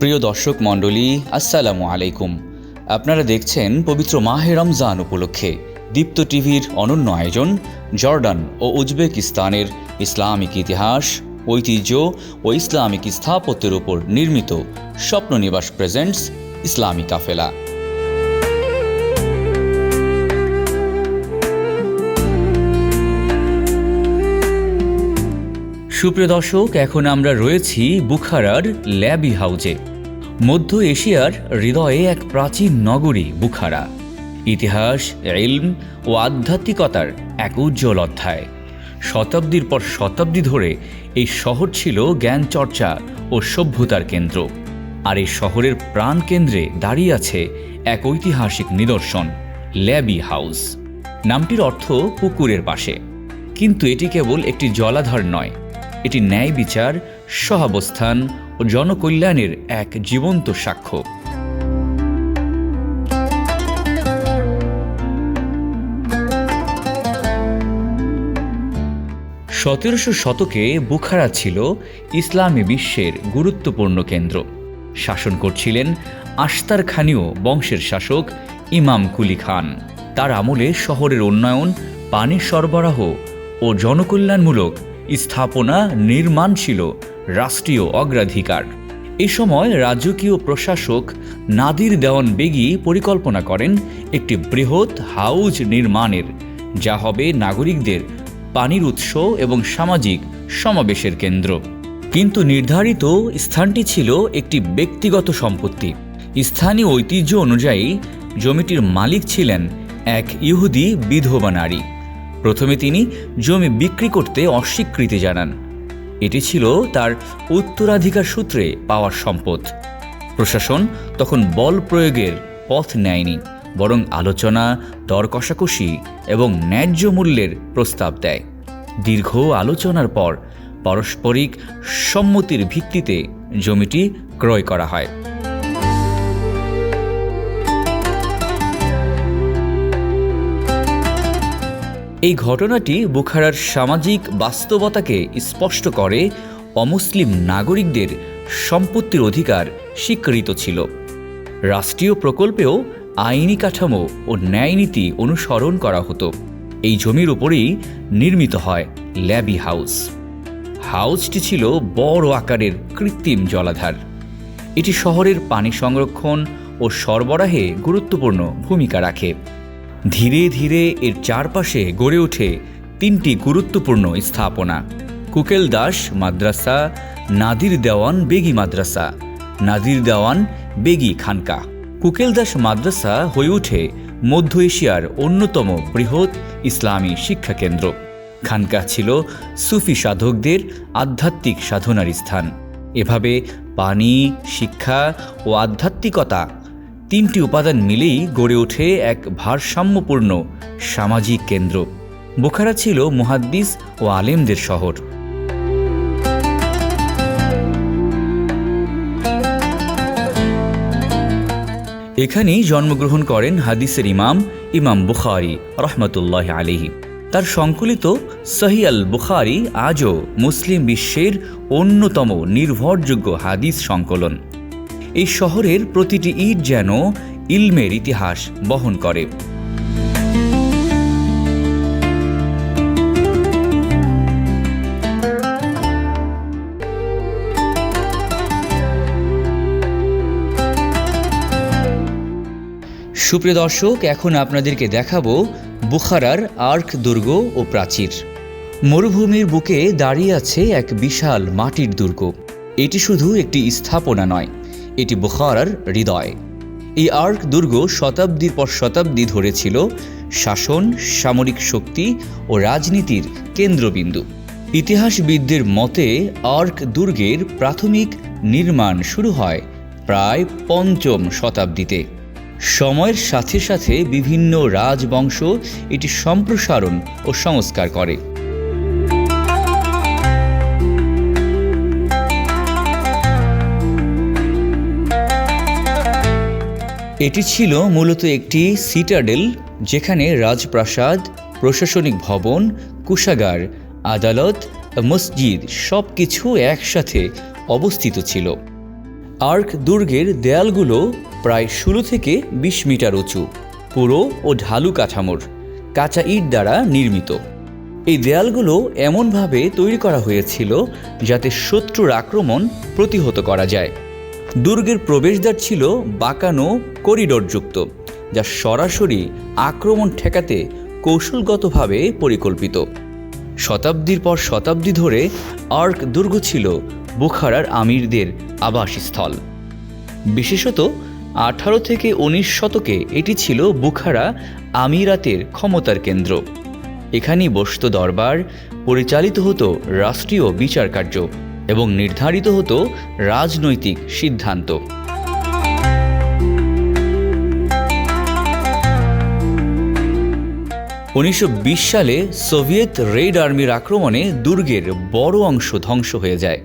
প্রিয় দর্শক মণ্ডলী, আসসালামু আলাইকুম। আপনারা দেখছেন পবিত্র মাহে রমজান উপলক্ষে দীপ্ত টিভির অনন্য আয়োজন জর্ডান ও উজবেকিস্তানের ইসলামিক ইতিহাস, ঐতিহ্য ও ইসলামিক স্থাপত্যের উপর নির্মিত স্বপ্ননিবাস প্রেজেন্টস ইসলামী কাফেলা। সুপ্রিয় দর্শক, এখন আমরা রয়েছি বুখারার ল্যাবি হাউজে। মধ্য এশিয়ার হৃদয়ে এক প্রাচীন নগরী বুখারা। ইতিহাস, ইলম ও আধ্যাত্মিকতার এক উজ্জ্বল অধ্যায়। শতাব্দীর পর শতাব্দী ধরে এই শহর ছিল জ্ঞান চর্চা ও সভ্যতার কেন্দ্র। আর এই শহরের প্রাণকেন্দ্রে দাঁড়িয়ে আছে এক ঐতিহাসিক নিদর্শন, ল্যাবি হাউস। নামটির অর্থ পুকুরের পাশে, কিন্তু এটি কেবল একটি জলাধার নয়, এটি ন্যায় বিচার, সহাবস্থান ও জনকল্যাণের এক জীবন্ত সাক্ষ্য। 17শো শতকে বুখারা ছিল ইসলামী বিশ্বের গুরুত্বপূর্ণ কেন্দ্র। শাসন করছিলেন আশতারখানীয় বংশের শাসক ইমাম কুলি খান। তার আমলে শহরের উন্নয়ন, পানি সরবরাহ ও জনকল্যাণমূলক স্থাপনা নির্মাণ ছিল রাষ্ট্রীয় অগ্রাধিকার। এই সময় রাজকীয় প্রশাসক নাদির দেওয়ান বেগি পরিকল্পনা করেন একটি বৃহৎ হাউজ নির্মাণের, যা হবে নাগরিকদের পানির উৎস এবং সামাজিক সমাবেশের কেন্দ্র। কিন্তু নির্ধারিত স্থানটি ছিল একটি ব্যক্তিগত সম্পত্তি। স্থানীয় ঐতিহ্য অনুযায়ী জমিটির মালিক ছিলেন এক ইহুদি বিধবা নারী। প্রথমে তিনি জমি বিক্রি করতে অস্বীকৃতি জানান। এটি ছিল তার উত্তরাধিকার সূত্রে পাওয়ার সম্পদ। প্রশাসন তখন বল প্রয়োগের পথ নেয়নি, বরং আলোচনা, দর কষাকষি এবং ন্যায্য মূল্যের প্রস্তাব দেয়। দীর্ঘ আলোচনার পর পারস্পরিক সম্মতির ভিত্তিতে জমিটি ক্রয় করা হয়। এই ঘটনাটি বুখারার সামাজিক বাস্তবতাকে স্পষ্ট করে। অমুসলিম নাগরিকদের সম্পত্তির অধিকার স্বীকৃত ছিল। রাষ্ট্রীয় প্রকল্পেও আইনি কাঠামো ও ন্যায়নীতি অনুসরণ করা হতো। এই জমির উপরেই নির্মিত হয় ল্যাবি হাউস। হাউসটি ছিল বড় আকারের কৃত্রিম জলাধার। এটি শহরের পানি সংরক্ষণ ও সরবরাহে গুরুত্বপূর্ণ ভূমিকা রাখে। ধীরে ধীরে এর চারপাশে গড়ে ওঠে তিনটি গুরুত্বপূর্ণ স্থাপনা: কুকেল দাস মাদ্রাসা, নাদির দেওয়ান বেগি মাদ্রাসা, নাদির দেওয়ান বেগি খানকা। কুকেল দাস মাদ্রাসা হয়ে ওঠে মধ্য এশিয়ার অন্যতম বৃহৎ ইসলামী শিক্ষা কেন্দ্র। খানকা ছিল সুফি সাধকদের আধ্যাত্মিক সাধনার স্থান। এভাবে পানি, শিক্ষা ও আধ্যাত্মিকতা তিনটি উপাদান মিলেই গড়ে ওঠে এক ভারসাম্যপূর্ণ সামাজিক কেন্দ্র। বুখারা ছিল মুহাদ্দিস ও আলেমদের শহর। এখানেই জন্মগ্রহণ করেন হাদিসের ইমাম বুখারী রহমতুল্লাহ আলাইহি। তার সংকলিত সহিহ আল বুখারী আজও মুসলিম বিশ্বের অন্যতম নির্ভরযোগ্য হাদিস সংকলন। এই শহরের প্রতিটি ইট যেন ইলমের ইতিহাস বহন করে। সুপ্রিয় দর্শক, এখন আপনাদেরকে দেখাবো বুখারার আর্ক দুর্গ ও প্রাচীর। মরুভূমির বুকে দাঁড়িয়ে আছে এক বিশাল মাটির দুর্গ। এটি শুধু একটি স্থাপনা নয়, এটি বুখারার হৃদয়। এই আর্ক দুর্গ শতাব্দীর পর শতাব্দী ধরে ছিল শাসন, সামরিক শক্তি ও রাজনীতির কেন্দ্রবিন্দু। ইতিহাসবিদদের মতে আর্ক দুর্গের প্রাথমিক নির্মাণ শুরু হয় প্রায় ৫ম শতাব্দীতে। সময়ের সাথে সাথে বিভিন্ন রাজবংশ এটি সম্প্রসারণ ও সংস্কার করে। এটি ছিল মূলত একটি সিটাডেল, যেখানে রাজপ্রাসাদ, প্রশাসনিক ভবন, কোষাগার, আদালত, মসজিদ সবকিছু একসাথে অবস্থিত ছিল। আর্ক দুর্গের দেয়ালগুলো প্রায় 16 থেকে 20 মিটার উঁচু, পুরো ও ঢালু কাঠামোর, কাঁচা ইট দ্বারা নির্মিত। এই দেয়ালগুলো এমনভাবে তৈরি করা হয়েছিল যাতে শত্রুর আক্রমণ প্রতিহত করা যায়। দুর্গের প্রবেশদ্বার ছিল বাঁকানো করিডোরযুক্ত, যা সরাসরি আক্রমণ ঠেকাতে কৌশলগতভাবে পরিকল্পিত। শতাব্দীর পর শতাব্দী ধরে আর্ক দুর্গ ছিল বুখারার আমিরদের আবাসস্থল। বিশেষত 18 থেকে 19 শতকে এটি ছিল বুখারা আমিরাতের ক্ষমতার কেন্দ্র। এখানেই বসত দরবার, পরিচালিত হতো রাষ্ট্রীয় বিচার কার্য এবং নির্ধারিত হতো রাজনৈতিক সিদ্ধান্ত। 1920 সালে সোভিয়েত রেড আর্মির আক্রমণে দুর্গের বড় অংশ ধ্বংস হয়ে যায়।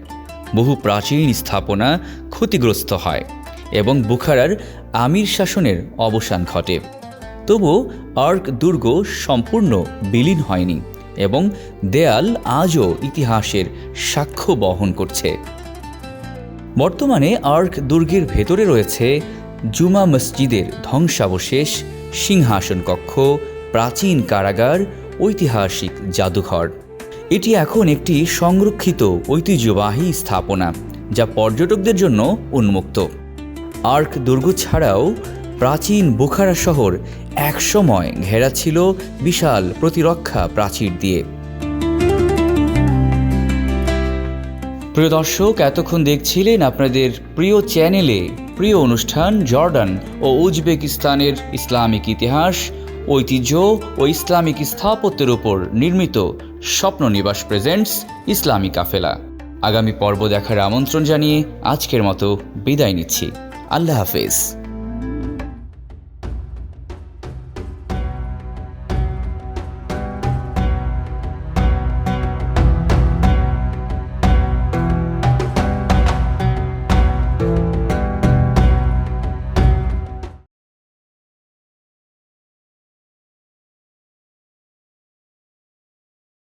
বহু প্রাচীন স্থাপনা ক্ষতিগ্রস্ত হয় এবং বুখারার আমির শাসনের অবসান ঘটে। তবু আর্ক দুর্গ সম্পূর্ণ বিলীন হয়নি এবং দেয়াল আজও ইতিহাসের সাক্ষ্য বহন করছে। বর্তমানে আর্ক দুর্গের ভেতরে রয়েছে জুমা মসজিদের ধ্বংসাবশেষ, সিংহাসন কক্ষ, প্রাচীন কারাগার, ঐতিহাসিক জাদুঘর। এটি এখন একটি সংরক্ষিত ঐতিহ্যবাহী স্থাপনা যা পর্যটকদের জন্য উন্মুক্ত। আর্ক দুর্গ ছাড়াও প্রাচীন বুখারা শহর একসময় ঘেরা ছিল বিশাল প্রতিরক্ষা প্রাচীর দিয়ে। প্রিয় দর্শক, এতক্ষণ দেখছিলেন আপনাদের প্রিয় চ্যানেলে প্রিয় অনুষ্ঠান জর্ডান ও উজবেকিস্তানের ইসলামিক ইতিহাস, ঐতিহ্য ও ইসলামিক স্থাপত্যের উপর নির্মিত স্বপ্ন নিবাস প্রেজেন্টস ইসলামী কাফেলা। আগামী পর্ব দেখার আমন্ত্রণ জানিয়ে আজকের মতো বিদায় নিচ্ছি। আল্লাহ হাফেজ।